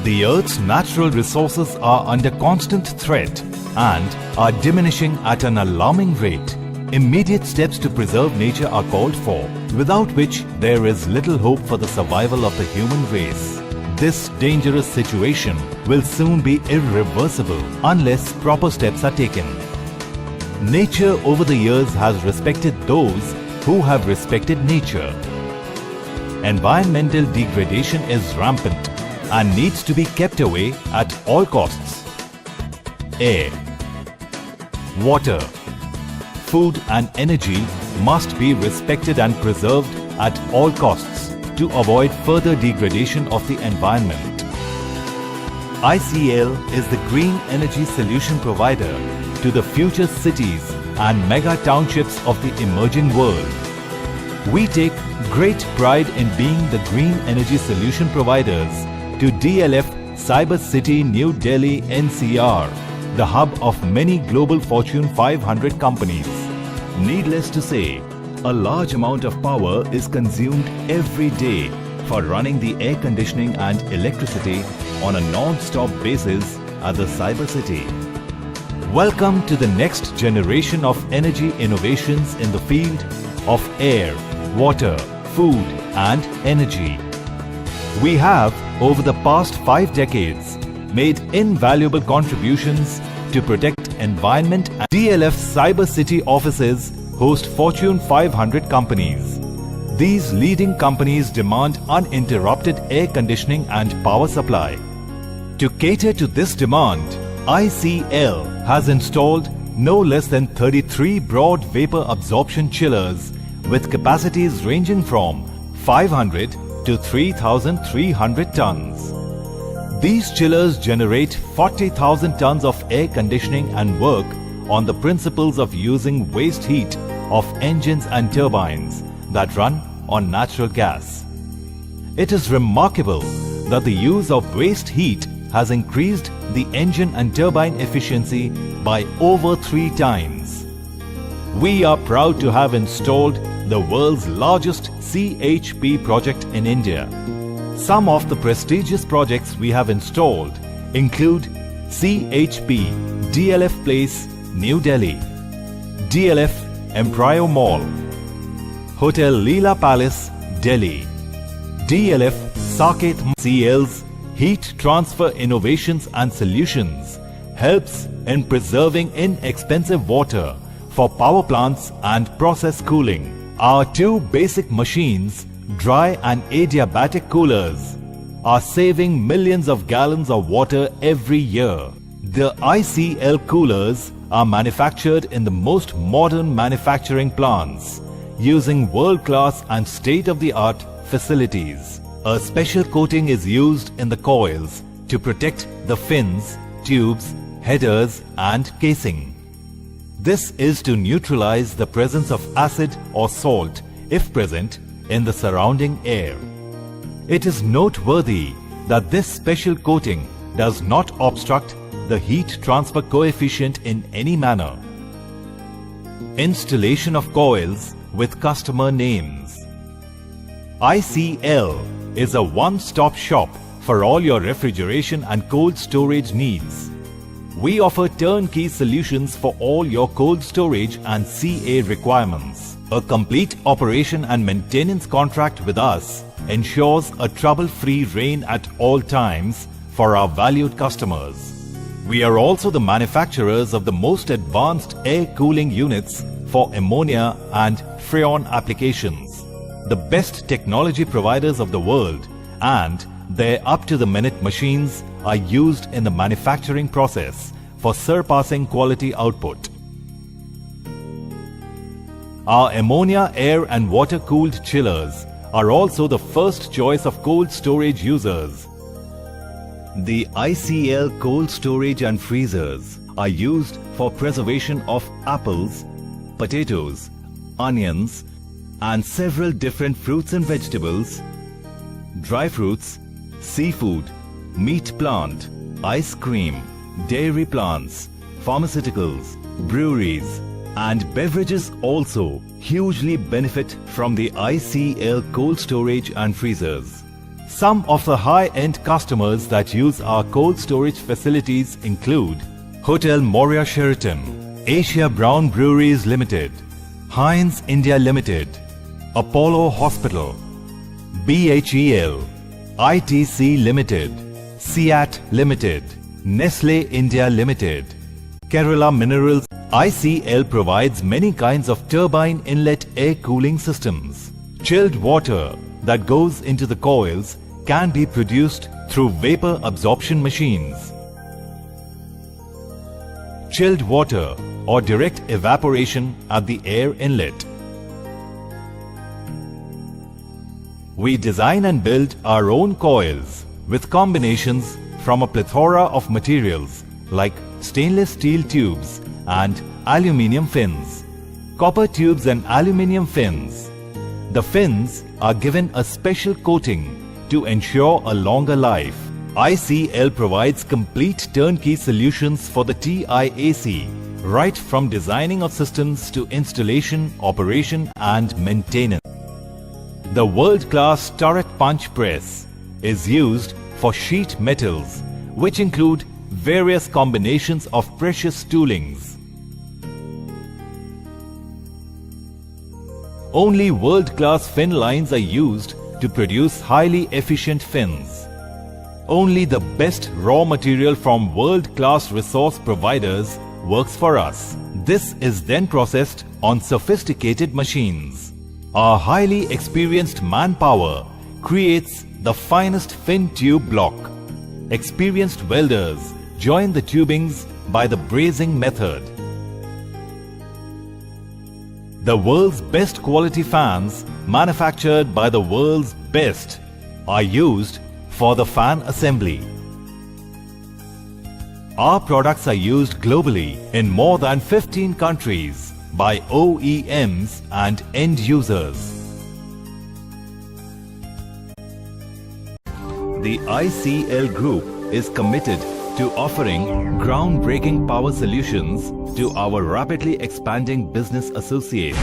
The Earth's natural resources are under constant threat and are diminishing at an alarming rate. Immediate steps to preserve nature are called for, without which there is little hope for the survival of the human race. This dangerous situation will soon be irreversible unless proper steps are taken. Nature over the years has respected those who have respected nature. Environmental degradation is rampant and needs to be kept away at all costs. Air, water, food and energy must be respected and preserved at all costs to avoid further degradation of the environment. ICL is the green energy solution provider to the future cities and mega townships of the emerging world. We take great pride in being the green energy solution providers to DLF Cyber City New Delhi NCR, the hub of many global Fortune 500 companies. Needless to say, a large amount of power is consumed every day for running the air conditioning and electricity on a non-stop basis at the Cyber City. Welcome to the next generation of energy innovations in the field of air, water, food and energy. We have, over the past 5 decades, made invaluable contributions to protect environment. DLF Cyber City offices host Fortune 500 companies. These leading companies demand uninterrupted air conditioning and power supply. To cater to this demand, ICL has installed no less than 33 broad vapor absorption chillers with capacities ranging from 500 to 3,300 tons. These chillers generate 40,000 tons of air conditioning and work on the principles of using waste heat of engines and turbines that run on natural gas. It is remarkable that the use of waste heat has increased the engine and turbine efficiency by over 3 times. We are proud to have installed the world's largest CHP project in India. Some of the prestigious projects we have installed include CHP DLF Place, New Delhi, DLF Empire Mall, Hotel Leela Palace, Delhi, DLF Saket. CL's Heat Transfer Innovations and Solutions helps in preserving inexpensive water for power plants and process cooling. Our 2 basic machines, dry and adiabatic coolers, are saving millions of gallons of water every year. The ICL coolers are manufactured in the most modern manufacturing plants using world-class and state-of-the-art facilities. A special coating is used in the coils to protect the fins, tubes, headers and casing. This is to neutralize the presence of acid or salt, if present, in the surrounding air. It is noteworthy that this special coating does not obstruct the heat transfer coefficient in any manner. Installation of coils with customer names. ICL is a one-stop shop for all your refrigeration and cold storage needs. We offer turnkey solutions for all your cold storage and CA requirements. A complete operation and maintenance contract with us ensures a trouble-free reign at all times for our valued customers. We are also the manufacturers of the most advanced air cooling units for ammonia and freon applications, the best technology providers of the world, and their up-to-the-minute machines are used in the manufacturing process for surpassing quality output. Our ammonia air and water-cooled chillers are also the first choice of cold storage users. The ICL cold storage and freezers are used for preservation of apples, potatoes, onions, and several different fruits and vegetables, dry fruits, seafood, meat plant, ice cream, dairy plants, pharmaceuticals, breweries, and beverages also hugely benefit from the ICL cold storage and freezers. Some of the high-end customers that use our cold storage facilities include Hotel Moria Sheraton, Asia Brown Breweries Limited, Heinz India Limited, Apollo Hospital, BHEL, ITC Limited, SEAT Limited, Nestle India Limited, Kerala Minerals. ICL provides many kinds of turbine inlet air cooling systems. Chilled water that goes into the coils can be produced through vapor absorption machines. Chilled water or direct evaporation at the air inlet. We design and build our own coils with combinations from a plethora of materials like stainless steel tubes and aluminium fins, copper tubes and aluminium fins. The fins are given a special coating to ensure a longer life. ICL provides complete turnkey solutions for the TIAC, right from designing of systems to installation, operation and maintenance. The world-class turret punch press is used for sheet metals, which include various combinations of precious toolings. Only world-class fin lines are used to produce highly efficient fins. Only the best raw material from world-class resource providers works for us. This is then processed on sophisticated machines. Our highly experienced manpower creates the finest fin tube block. Experienced welders join the tubings by the brazing method. The world's best quality fans, manufactured by the world's best, are used for the fan assembly. Our products are used globally in more than 15 countries by OEMs and end users. The ICL Group is committed to offering groundbreaking power solutions to our rapidly expanding business associates.